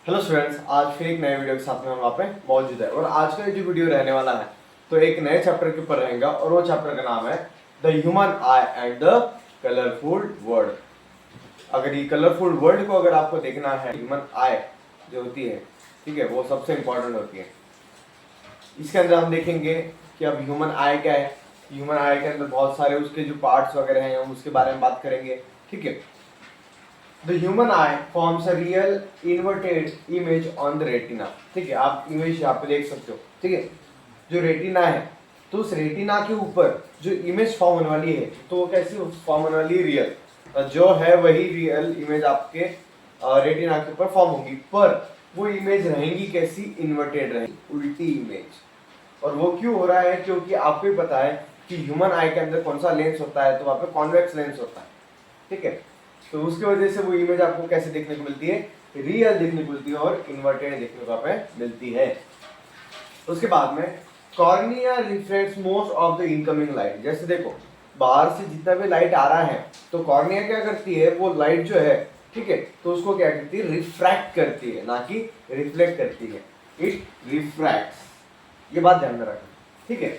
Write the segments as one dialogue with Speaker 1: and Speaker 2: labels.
Speaker 1: Hello students, आज फिर एक नए वीडियो के साथ में हम वहाँ पे मौजूद है। और आज का जो वीडियो रहने वाला है तो एक नए चैप्टर के ऊपर रहेगा और वो चैप्टर का नाम है the human I and the colourful world. अगर ये कलरफुल वर्ल्ड को अगर आपको देखना है, ह्यूमन आई जो होती है, ठीक है, वो सबसे इंपॉर्टेंट होती है। इसके अंदर हम देखेंगे कि अब ह्यूमन आई क्या है। ह्यूमन आई के अंदर बहुत सारे उसके जो पार्ट्स वगैरह हैं हम उसके बारे में बात करेंगे, ठीक है। The human eye forms a real inverted image on the retina। ठीक है, आप इमेज यहाँ पे देख सकते हो, ठीक है। जो रेटिना है तो उस रेटिना के ऊपर जो इमेज फॉर्म होने वाली है तो वो कैसी फॉर्म होने वाली है, रियल जो है वही रियल इमेज आपके रेटिना के ऊपर फॉर्म होगी, पर वो इमेज रहेंगी कैसी, इन्वर्टेड रहेगी, उल्टी इमेज। और वो क्यों हो रहा है, क्योंकि आपको ही पता है कि ह्यूमन आई के अंदर कौन सा लेंस होता है, तो वहाँ पे कॉन्वेक्स लेंस होता है, ठीक है। तो उसकी वजह से वो इमेज आपको कैसे देखने को मिलती है, रियल देखने को मिलती है और इन्वर्टेड देखने को आप मिलती है। उसके बाद में cornea reflects most of the incoming light. जैसे देखो बाहर से जितना भी लाइट आ रहा है तो कॉर्निया क्या करती है, वो लाइट जो है, ठीक है, तो उसको क्या करती है, रिफ्रैक्ट करती है, ना कि रिफ्लेक्ट करती है। इट रिफ्रैक्ट्स, ये बात ध्यान में रखना, ठीक है।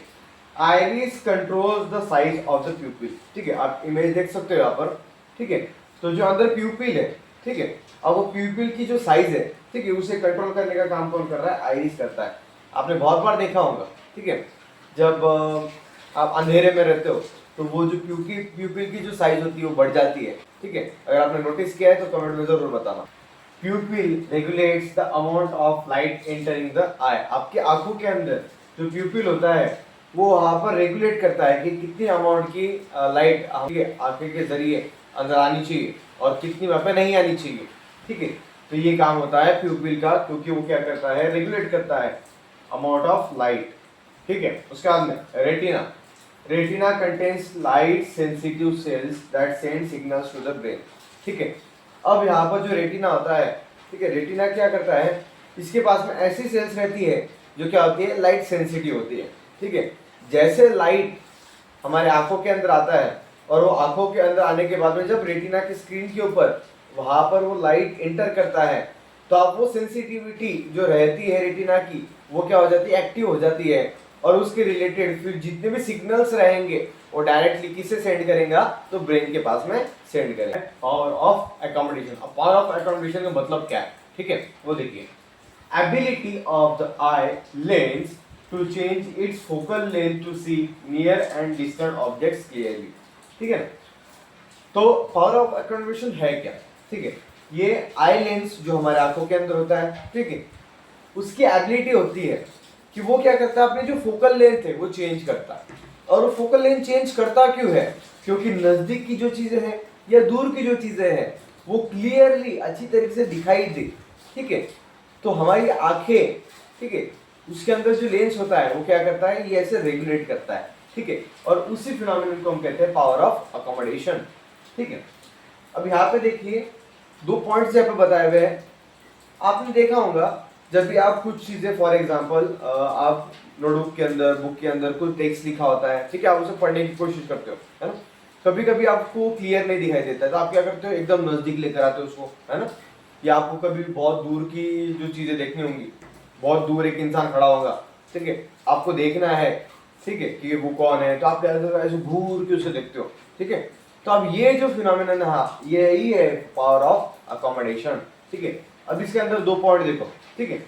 Speaker 1: Iris controls the size of the प्यूपिल, ठीक है, आप इमेज देख सकते हो यहाँ पर, ठीक है। तो जो अंदर प्यूपिल है, ठीक है, अब वो प्यूपिल की जो साइज है, ठीक है, उसे कंट्रोल करने का काम कौन कर रहा है, आइरिस करता है। आपने बहुत बार देखा होगा, ठीक है, जब आप अंधेरे में रहते हो तो वो जो प्यूपिल की जो साइज होती है वो बढ़ जाती है, ठीक है। अगर आपने नोटिस किया है तो कमेंट में जरूर बताना। Pupil regulates the amount of light entering the eye. आपकी आंखों के अंदर जो प्यूपिल होता है वो वहाँ पर रेगुलेट करता है कि कितनी अमाउंट की लाइट आंखें के जरिए अंदर आनी चाहिए और कितनी वहाँ पे नहीं आनी चाहिए, ठीक है। तो ये काम होता है प्यूपिल का, क्योंकि वो क्या करता है, रेगुलेट करता है अमाउंट ऑफ लाइट, ठीक है। उसके बाद में retina. Retina contains light sensitive cells that send signals to the brain, ठीक है। अब यहाँ पर जो रेटिना होता है, ठीक है, रेटिना क्या करता है, इसके पास में ऐसी सेल्स रहती है जो क्या होती है, लाइट सेंसिटिव होती है, ठीक है। जैसे लाइट हमारे आंखों के अंदर आता है और वो आंखों के अंदर आने के बाद में जब रेटिना की स्क्रीन के ऊपर वहां पर वो लाइट एंटर करता है तो आप वो सेंसिटिविटी जो रहती है रेटिना की वो क्या हो जाती है, एक्टिव हो जाती है। और उसके रिलेटेड फिर जितने भी सिग्नल्स रहेंगे वो डायरेक्टली किसे सेंड करेगा, तो ब्रेन के पास में सेंड करेगा। Power of accommodation. अब पावर ऑफ अकोमोडेशन का मतलब क्या है, ठीक है, वो देखिए। Ability of the eye lens to change its focal length to see near and distant objects clearly, ठीक है। तो पावर ऑफ अकोमोडेशन है क्या, ठीक है, ये आई लेंस जो हमारे आंखों के अंदर होता है, ठीक है, उसकी एबिलिटी होती है कि वो क्या करता है, अपनी जो फोकल लेंथ है वो चेंज करता है। और वो फोकल लेंथ चेंज करता क्यों है, क्योंकि नजदीक की जो चीजें हैं या दूर की जो चीजें हैं वो क्लियरली अच्छी तरीके से दिखाई दे, ठीक है। तो हमारी आंखें, ठीक है, उसके अंदर जो लेंस होता है वो क्या करता है, ये ऐसे रेगुलेट करता है, ठीक है। और उसी फिनोमेनन को हम कहते हैं पावर ऑफ अकोमोडेशन, ठीक है। अब यहाँ पे देखिए दो पॉइंट्स यहाँ पे बताए हुए हैं। आपने देखा होगा जब भी आप कुछ चीजें, फॉर एग्जांपल आप नोटबुक के अंदर, बुक के अंदर कोई टेक्स्ट लिखा होता है, ठीक है, आप उसे पढ़ने की कोशिश करते हो, है ना। कभी कभी आपको क्लियर नहीं दिखाई देता है तो आप क्या करते हो, एकदम नजदीक लेकर आते हो उसको, है ना। या आपको कभी बहुत दूर की जो चीजें देखनी होंगी, बहुत दूर एक इंसान खड़ा होगा, ठीक है, आपको देखना है, ठीक है, कि वो कौन है, तो आप क्या करते हो, ऐसे घूर के उसे देखते हो, ठीक है। तो अब ये जो फिनोमेनन है, हाँ, यही है पावर ऑफ अकोमोडेशन, ठीक है। अब इसके अंदर दो पॉइंट देखो, ठीक है।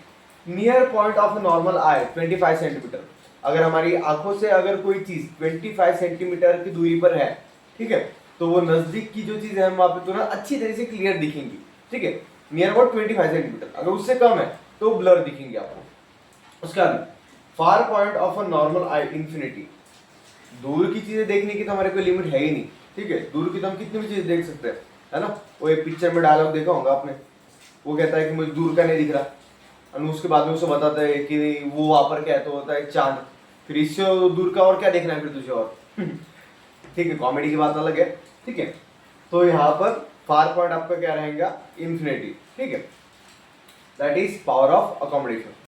Speaker 1: Near point of normal I 25 centimetre. अगर हमारी आंखों से अगर कोई चीज 25 सेंटीमीटर की दूरी पर है, ठीक है, तो वो नजदीक की जो चीज है वहां पे तुरंत अच्छी तरह से क्लियर दिखेंगी, ठीक है, नियर अबाउट 25 सेंटीमीटर। अगर उससे कम है तो ब्लर दिखेंगे आपको। उसके बाद far point of a normal I infinity. दूर की चीजें देखने की तो हमारे कोई लिमिट है ही नहीं, ठीक है, दूर की तो हम कितनी भी चीजें देख सकते हैं, है ना। वो एक पिक्चर में डायलॉग देखा होगा आपने, वो कहता है कि मुझे दूर का नहीं दिख रहा, और उसके बाद में उसे बताता है कि वो वहां पर क्या है, तो होता है चांद। फिर इससे दूर का और क्या देखना है फिर तुझे, और ठीक है, कॉमेडी की बात अलग है, ठीक है। तो यहाँ पर फार पॉइंट आपका क्या रहेगा, इंफिनिटी, ठीक है, that is power of accommodation.